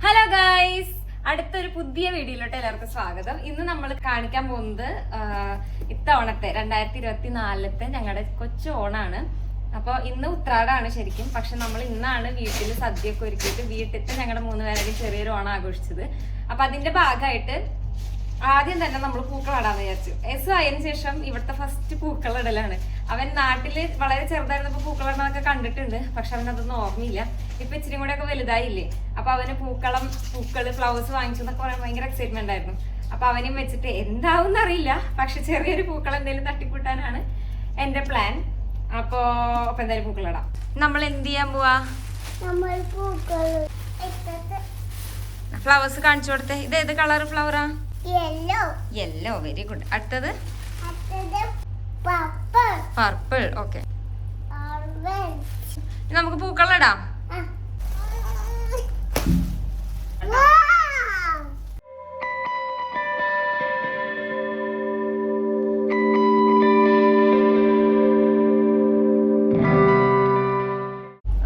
Hello guys, അടുത്തൊരു പുതിയ വീഡിയോയിലോട്ട് എല്ലാവർക്കും സ്വാഗതം. ഇന്ന് നമ്മൾ കാണിക്കാൻ പോകുന്നത് ഇത്തവണത്തെ 2024 ഞങ്ങളുടെ കൊച്ചു ഓണാണ്. അപ്പോൾ ഇന്ന് ഉത്രാടാണ് ശരിക്കും, പക്ഷെ നമ്മൾ ഇന്നാണ് വീട്ടിൽ സദ്യയൊക്കെ ഒരുക്കിയിട്ട് വീട്ടിലത്തെ ഞങ്ങളുടെ 3 പേരുടെയും ചെറിയൊരു ഓണം ആഘോഷിച്ചത്. അപ്പൊ അതിന്റെ ഭാഗമായിട്ട് ആദ്യം തന്നെ നമ്മൾ പൂക്കളടാന്ന് വിചാരിച്ചു. എസ് ആയതിനു ശേഷം ഇവിടുത്തെ ഫസ്റ്റ് പൂക്കളിടലാണ്. അവൻ നാട്ടില് വളരെ ചെറുതായിരുന്നപ്പോ പൂക്കളിടണമൊക്കെ കണ്ടിട്ടുണ്ട്, പക്ഷെ അവനതൊന്നും ഓർമ്മയില്ല. ഇപ്പൊ ഇച്ചിരി കൂടെ ഒക്കെ വലുതായില്ലേ, അപ്പൊ അവന് പൂക്കള് ഫ്ലവേഴ്സ് വാങ്ങിച്ചെന്നൊക്കെ പറയാൻ ഭയങ്കര എക്സൈറ്റ്മെന്റ് ആയിരുന്നു. അപ്പൊ അവനും വെച്ചിട്ട് എന്താവും അറിയില്ല, പക്ഷെ ചെറിയൊരു പൂക്കൾ എന്തെങ്കിലും തട്ടിക്കൂട്ടാനാണ് എന്റെ പ്ലാൻ. അപ്പൊ എന്തായാലും പൂക്കളിടാം. നമ്മൾ എന്ത് ചെയ്യാൻ പോവാ? ഫ്ലവേഴ്സ് കാണിച്ചു കൊടുത്തേ. ഇത് ഏത് കളർ ഫ്ലവറാ? യെല്ലോ. Very good. അടുത്തത് പർപ്പിൾ. ഓക്കെ, നമുക്ക് പൂക്കളിടാം.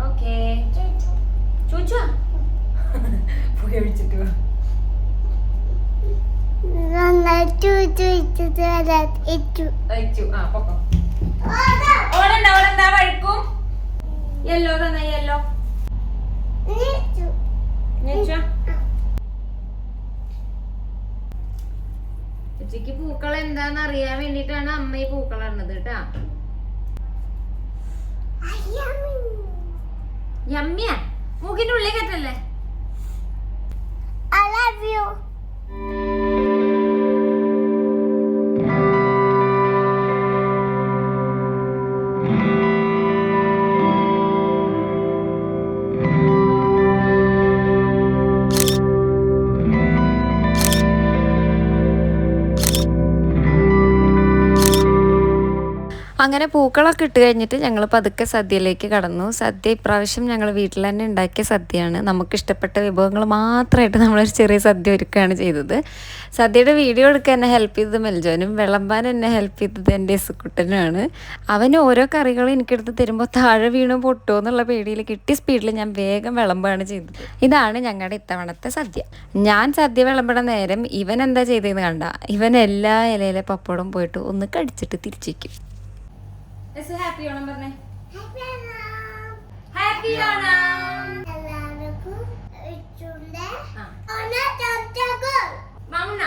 ഓക്കെ, ചോദിച്ചോ പോയി ഒഴിച്ചിട്ട് വഴിക്കും. യെല്ലോ തന്നെ, യെല്ലോ. ഉച്ചക്ക് പൂക്കൾ എന്താന്ന് അറിയാൻ വേണ്ടിട്ടാണ് അമ്മ ഈ പൂക്കൾ ഇടുന്നത് കേട്ടാ. യമ്മിയാ, മൂക്കിന്റെ ഉള്ളിൽ കയറ്റല്ലേ. I love you. അങ്ങനെ പൂക്കളൊക്കെ ഇട്ട് കഴിഞ്ഞിട്ട് ഞങ്ങൾ പതുക്കെ സദ്യയിലേക്ക് കടന്നു. സദ്യ ഇപ്രാവശ്യം ഞങ്ങൾ വീട്ടിൽ തന്നെ ഉണ്ടാക്കിയ സദ്യയാണ്. നമുക്കിഷ്ടപ്പെട്ട വിഭവങ്ങൾ മാത്രമായിട്ട് നമ്മളൊരു ചെറിയ സദ്യ ഒരുക്കുകയാണ് ചെയ്തത്. സദ്യയുടെ വീഡിയോ എടുക്കാൻ എന്നെ ഹെൽപ്പ് ചെയ്തത് മെൽജോനും, വിളമ്പാൻ എന്നെ ഹെൽപ്പ് ചെയ്തത് എൻ്റെ ഇസുക്കുട്ടനുമാണ്. അവന് ഓരോ കറികളും എനിക്കെടുത്ത് തരുമ്പോൾ താഴെ വീണ് പൊട്ടുമോ എന്നുള്ള പേടിയിൽ കിട്ടിയ സ്പീഡിൽ ഞാൻ വേഗം വിളമ്പാണ് ചെയ്തത്. ഇതാണ് ഞങ്ങളുടെ ഇത്തവണത്തെ സദ്യ. ഞാൻ സദ്യ വിളമ്പണ നേരം ഇവൻ എന്താ ചെയ്തതെന്ന് കണ്ട, ഇവൻ എല്ലാ ഇലയിലെ പപ്പടം പോയിട്ട് ഒന്ന് കടിച്ചിട്ട് തിരിച്ചേക്കും. ഹാപ്പി ഓണം പറഞ്ഞേ. Happy happy Onam. ഓണം. എല്ലാവർക്കും ഇച്ചുണ്ട് ആ. ഓണം ചർച്ചകൾ. മൗന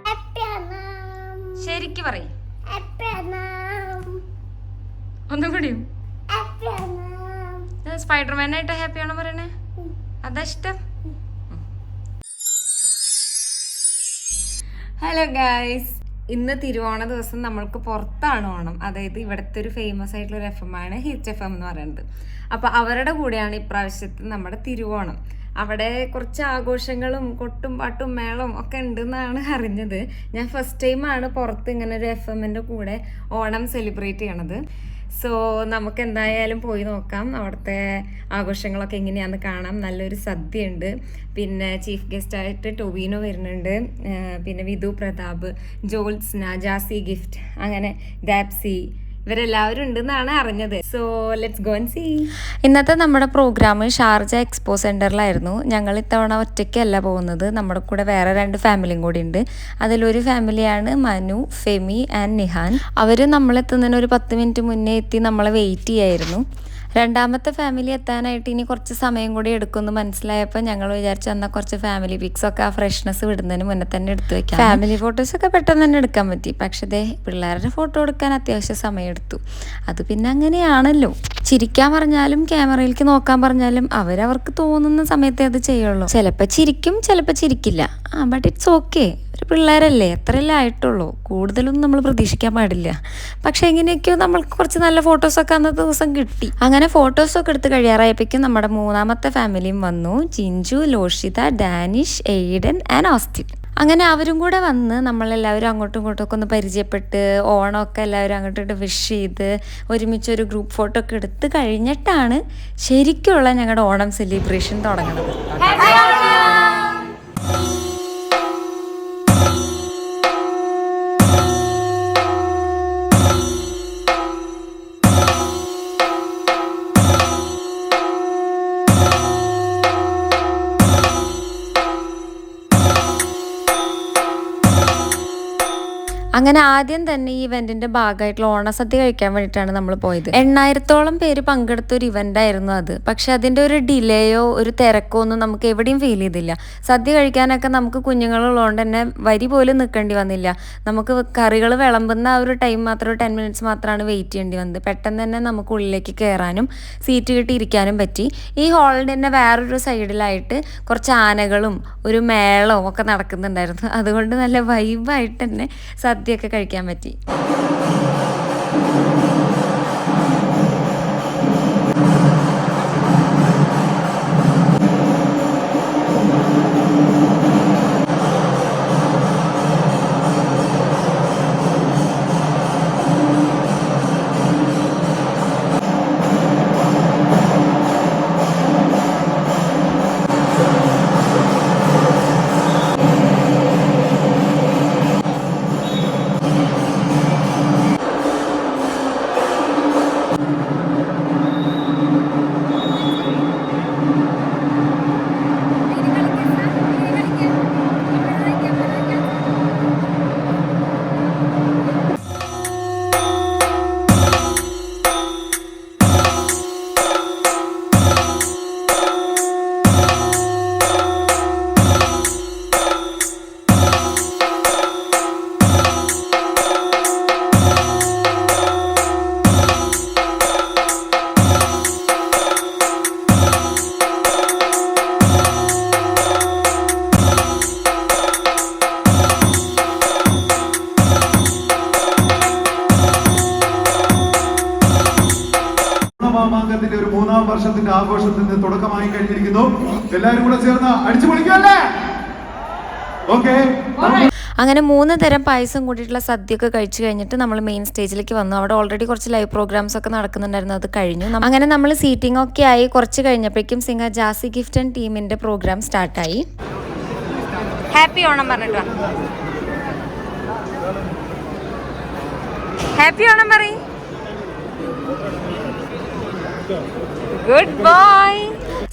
Happy Onam. ശരിക്ക് പറയും. Happy Onam. ഒന്നും കൂടിയും. Happy Onam. സ്പൈഡർമാനായിട്ട് ഹാപ്പി ആണോ പറയണേ? അതാ ഇഷ്ടം. ഹലോ ഗായ്സ്, ഇന്ന് തിരുവോണ ദിവസം നമ്മൾക്ക് പുറത്താണ് ഓണം. അതായത് ഇവിടുത്തെ ഒരു ഫേമസ് ആയിട്ടുള്ള ഒരു FM ആണ് ഹിറ്റ് FM എന്ന് പറയുന്നത്. അപ്പോൾ അവരുടെ കൂടെയാണ് ഇപ്രാവശ്യത്തെ നമ്മുടെ തിരുവോണം. അവിടെ കുറച്ച് ആഘോഷങ്ങളും കൊട്ടും പാട്ടും മേളവും ഒക്കെ ഉണ്ടെന്നാണ് അറിഞ്ഞത്. ഞാൻ ഫസ്റ്റ് ടൈമാണ് പുറത്ത് ഇങ്ങനെ ഒരു FM-ൻ്റെ കൂടെ ഓണം സെലിബ്രേറ്റ് ചെയ്യണത്. സോ നമുക്ക് എന്തായാലും പോയി നോക്കാം, അവിടുത്തെ ആഘോഷങ്ങളൊക്കെ എങ്ങനെയാണെന്ന് കാണാം. നല്ലൊരു സദ്യ ഉണ്ട്, പിന്നെ ചീഫ് ഗസ്റ്റായിട്ട് ടൊവിനോ വരുന്നുണ്ട്, പിന്നെ വിധു പ്രതാപ്, ജോത്സ്ന, ജാസി ഗിഫ്റ്റ്, അങ്ങനെ ഡാപ്സി, ഇവരെല്ലാവരും ഉണ്ടെന്നാണ് അറിഞ്ഞത്. So let's go and see. ഇന്നത്തെ നമ്മുടെ പ്രോഗ്രാം ഷാർജ എക്സ്പോ സെൻറ്ററിലായിരുന്നു. ഞങ്ങൾ ഇത്തവണ ഒറ്റയ്ക്കല്ല പോകുന്നത്, നമ്മുടെ കൂടെ വേറെ 2 ഫാമിലിയും കൂടി ഉണ്ട്. അതിലൊരു ഫാമിലിയാണ് മനു, ഫെമി ആൻഡ് നിഹാൻ. അവർ നമ്മളെത്തുന്നതിന് ഒരു 10 മിനിറ്റ് മുന്നേ എത്തി നമ്മളെ വെയിറ്റ് ചെയ്യായിരുന്നു. രണ്ടാമത്തെ ഫാമിലി എത്താനായിട്ട് ഇനി കുറച്ച് സമയം കൂടി എടുക്കുമെന്ന് മനസ്സിലായപ്പോൾ ഞങ്ങൾ വിചാരിച്ചു എന്നാൽ കുറച്ച് ഫാമിലി പിക്സൊക്കെ ആ ഫ്രഷ്നെസ് വിടുന്നതിന് മുന്നേ തന്നെ എടുത്തു വെക്കാം. ഫാമിലി ഫോട്ടോസൊക്കെ പെട്ടെന്ന് തന്നെ എടുക്കാൻ പറ്റി, പക്ഷേ പിള്ളേരുടെ ഫോട്ടോ എടുക്കാൻ അത്യാവശ്യം സമയമെടുത്തു. അത് പിന്നെ അങ്ങനെയാണല്ലോ, ചിരിക്കാൻ പറഞ്ഞാലും ക്യാമറയിലേക്ക് നോക്കാൻ പറഞ്ഞാലും അവരവർക്ക് തോന്നുന്ന സമയത്തേ അത് ചെയ്യുള്ളൂ. ചിലപ്പോൾ ചിരിക്കും, ചിലപ്പോൾ ചിരിക്കില്ല. ബട്ട് ഇറ്റ്സ് ഓക്കെ, ഒരു പിള്ളേരല്ലേ, എത്രയല്ലേ ആയിട്ടുള്ളൂ, കൂടുതലൊന്നും നമ്മൾ പ്രതീക്ഷിക്കാൻ പാടില്ല. പക്ഷെ എങ്ങനെയൊക്കെയോ നമ്മൾക്ക് കുറച്ച് നല്ല ഫോട്ടോസൊക്കെ അന്നത്തെ ദിവസം കിട്ടി. അങ്ങനെ ഫോട്ടോസൊക്കെ എടുത്ത് കഴിയാറായപ്പോഴേക്കും നമ്മുടെ 3ാമത്തെ ഫാമിലിയും വന്നു. Jinju, Loshitha, Danish, Aiden and Austin. അങ്ങനെ അവരും കൂടെ വന്ന് നമ്മളെല്ലാവരും അങ്ങോട്ടും ഇങ്ങോട്ടും ഒക്കെ ഒന്ന് പരിചയപ്പെട്ട് ഓണമൊക്കെ എല്ലാവരും അങ്ങോട്ട് വിഷ് ചെയ്ത് ഒരുമിച്ചൊരു ഗ്രൂപ്പ് ഫോട്ടോ ഒക്കെ എടുത്ത് കഴിഞ്ഞിട്ടാണ് ശരിക്കുള്ള ഞങ്ങളുടെ ഓണം സെലിബ്രേഷൻ തുടങ്ങുന്നത്. അങ്ങനെ ആദ്യം തന്നെ ഈ ഇവന്റിന്റെ ഭാഗമായിട്ടുള്ള ഓണസദ്യ കഴിക്കാൻ വേണ്ടിയിട്ടാണ് നമ്മൾ പോയത്. 8,000-ഓളം പേര് പങ്കെടുത്ത ഒരു ഇവന്റ് ആയിരുന്നു അത്. പക്ഷെ അതിന്റെ ഒരു ഡിലേയോ ഒരു തിരക്കോ ഒന്നും നമുക്ക് എവിടെയും ഫീൽ ചെയ്തില്ല. സദ്യ കഴിക്കാനൊക്കെ നമുക്ക് കുഞ്ഞുങ്ങളുള്ളതുകൊണ്ട് തന്നെ വരി പോലും നിൽക്കേണ്ടി വന്നില്ല. നമുക്ക് കറികൾ വിളമ്പുന്ന ആ ഒരു ടൈം മാത്രം 10 മിനിറ്റ്സ് മാത്രമാണ് വെയിറ്റ് ചെയ്യേണ്ടി വന്നത്. പെട്ടെന്ന് തന്നെ നമുക്ക് ഉള്ളിലേക്ക് കയറാനും സീറ്റ് കിട്ടി ഇരിക്കാനും പറ്റി. ഈ ഹാളിൻ്റെ തന്നെ വേറൊരു സൈഡിലായിട്ട് കുറച്ച് ആനകളും ഒരു മേളവും ഒക്കെ നടക്കുന്നുണ്ടായിരുന്നു. അതുകൊണ്ട് നല്ല വൈബായിട്ട് തന്നെ സദ്യയൊക്കെ കഴിക്കാൻ പറ്റി. മാമാങ്കത്തിന്റെ ഒരു 3-ാം വർഷത്തിന്റെ ആഘോഷത്തിന് തുടക്കമായി കഴിഞ്ഞിരിക്കുന്നു. എല്ലാവരും കൂടെ ചേർന്ന് അടിച്ചു പൊളിക്കല്ലേ? ഓക്കെ. അങ്ങനെ 3 തരം പായസം കൂടിയിട്ടുള്ള സദ്യയൊക്കെ കഴിച്ചു കഴിഞ്ഞിട്ട് നമ്മൾ മെയിൻ സ്റ്റേജിലേക്ക് വന്നു. അവിടെ ഓൾറെഡി കുറച്ച് ലൈവ് പ്രോഗ്രാംസ് ഒക്കെ നടക്കുന്നുണ്ടായിരുന്നു. അത് കഴിഞ്ഞു. അങ്ങനെ നമ്മൾ സീറ്റിംഗ് ഒക്കെ ആയി കുറച്ച് കഴിഞ്ഞപ്പോഴേക്കും സിംഗർ ജാസി ഗിഫ്റ്റ് ആൻഡ് ടീമിന്റെ പ്രോഗ്രാം സ്റ്റാർട്ടായി. ഹാപ്പി ഓണം പറഞ്ഞിട്ടോ. ഹാപ്പി ഓണം പറ. Good bye.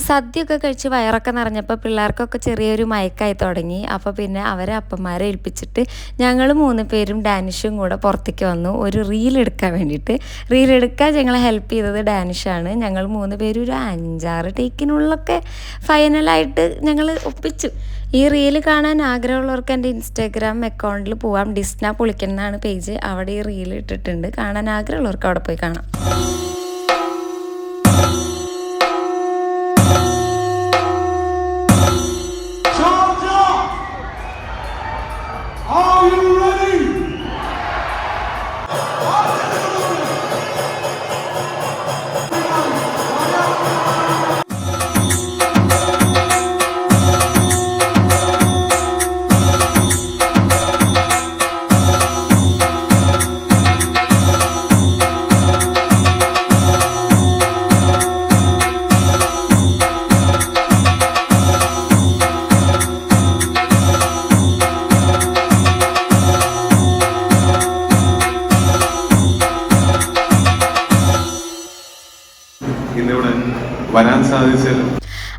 സദ്യയൊക്കെ കഴിച്ച് വയറൊക്കെ നിറഞ്ഞപ്പോൾ പിള്ളേർക്കൊക്കെ ചെറിയൊരു മയക്കായി തുടങ്ങി. അപ്പോൾ പിന്നെ അവരെ അപ്പന്മാരെ ഏൽപ്പിച്ചിട്ട് ഞങ്ങൾ 3 പേരും ഡാനിഷും കൂടെ പുറത്തേക്ക് വന്നു ഒരു റീൽ എടുക്കാൻ വേണ്ടിയിട്ട്. റീൽ എടുക്കാൻ ഞങ്ങളെ ഹെൽപ്പ് ചെയ്തത് ഡാനിഷാണ്. ഞങ്ങൾ 3 പേരും ഒരു 5-6 ടേക്കിനുള്ളൊക്കെ ഫൈനലായിട്ട് ഞങ്ങൾ ഒപ്പിച്ചു. ഈ റീൽ കാണാൻ ആഗ്രഹമുള്ളവർക്ക് എൻ്റെ ഇൻസ്റ്റാഗ്രാം അക്കൗണ്ടിൽ പോവാം. ഡിസ്ന പൊളിക്കൻ എന്നാണ് പേജ്. അവിടെ ഈ റീൽ ഇട്ടിട്ടുണ്ട്. കാണാൻ ആഗ്രഹമുള്ളവർക്ക് അവിടെ പോയി കാണാം. വരാൻ സാധിച്ചല്ലോ.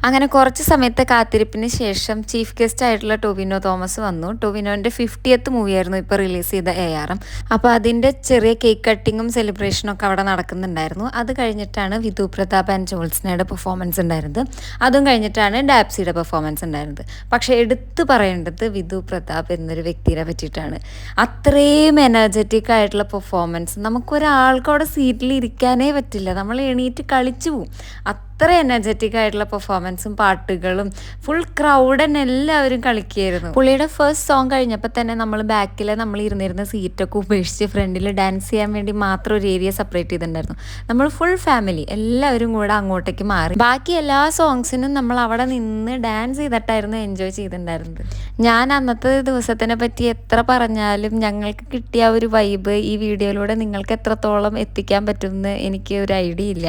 അങ്ങനെ കുറച്ച് സമയത്തെ കാത്തിരിപ്പിന് ശേഷം ചീഫ് ഗസ്റ്റ് ആയിട്ടുള്ള ടൊവിനോ തോമസ് വന്നു. ടൊവിനോൻ്റെ 50th മൂവിയായിരുന്നു ഇപ്പോൾ റിലീസ് ചെയ്ത ARM. അപ്പോൾ അതിൻ്റെ ചെറിയ കേക്ക് കട്ടിങ്ങും സെലിബ്രേഷനും ഒക്കെ അവിടെ നടക്കുന്നുണ്ടായിരുന്നു. അത് കഴിഞ്ഞിട്ടാണ് വിധു പ്രതാപ് ആൻഡ് ജോൾസ്നയുടെ പെർഫോമൻസ് ഉണ്ടായിരുന്നത്. അതും കഴിഞ്ഞിട്ടാണ് ഡാപ്സിയുടെ പെർഫോമൻസ് ഉണ്ടായിരുന്നത്. പക്ഷേ എടുത്തു പറയേണ്ടത് വിധു പ്രതാപ് എന്നൊരു വ്യക്തിയെ പറ്റിയിട്ടാണ്. അത്രയും എനർജറ്റിക് ആയിട്ടുള്ള പെർഫോമൻസ്. നമുക്കൊരാൾക്ക് അവിടെ സീറ്റിൽ ഇരിക്കാനേ പറ്റില്ല. നമ്മൾ എണീറ്റ് കളിച്ചു പോവും. അത്ര എനർജറ്റിക് ആയിട്ടുള്ള പെർഫോമൻസും പാട്ടുകളും ഫുൾ ക്രൗഡ് തന്നെ എല്ലാവരും കളിക്കുകയായിരുന്നു. പുള്ളിയുടെ ഫസ്റ്റ് സോങ് കഴിഞ്ഞപ്പോൾ തന്നെ നമ്മൾ ബാക്കിൽ നമ്മൾ ഇരുന്നിരുന്ന സീറ്റൊക്കെ ഉപേക്ഷിച്ച് ഫ്രണ്ടിൽ ഡാൻസ് ചെയ്യാൻ വേണ്ടി മാത്രം ഒരു ഏരിയ സെപ്പറേറ്റ് ചെയ്തിട്ടുണ്ടായിരുന്നു. നമ്മൾ ഫുൾ ഫാമിലി എല്ലാവരും കൂടെ അങ്ങോട്ടേക്ക് മാറി. ബാക്കി എല്ലാ സോങ്സിനും നമ്മൾ അവിടെ നിന്ന് ഡാൻസ് ചെയ്തിട്ടായിരുന്നു എൻജോയ് ചെയ്തിട്ടുണ്ടായിരുന്നത്. ഞാൻ അന്നത്തെ ദിവസത്തിനെ പറ്റി എത്ര പറഞ്ഞാലും ഞങ്ങൾക്ക് കിട്ടിയ ഒരു വൈബ് ഈ വീഡിയോയിലൂടെ നിങ്ങൾക്ക് എത്രത്തോളം എത്തിക്കാൻ പറ്റുമെന്ന് എനിക്ക് ഒരു ഐഡിയ ഇല്ല.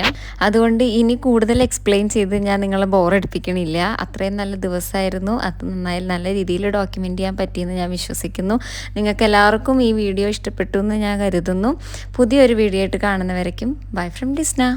അതുകൊണ്ട് ഇനി കൂടുതൽ എക്സ്പ്ലെയിൻ ചെയ്ത് ഞാൻ നിങ്ങളെ ബോറടിപ്പിക്കണില്ല. അത്രയും നല്ല ദിവസമായിരുന്നു. അത് നന്നായി നല്ല രീതിയിൽ ഡോക്യുമെൻ്റ് ചെയ്യാൻ പറ്റിയെന്ന് ഞാൻ വിശ്വസിക്കുന്നു. നിങ്ങൾക്ക് എല്ലാവർക്കും ഈ വീഡിയോ ഇഷ്ടപ്പെട്ടു എന്ന് ഞാൻ കരുതുന്നു. പുതിയൊരു വീഡിയോ ആയിട്ട് കാണുന്നവരേക്കും ബൈ ഫ്രം ഡിസ്ന.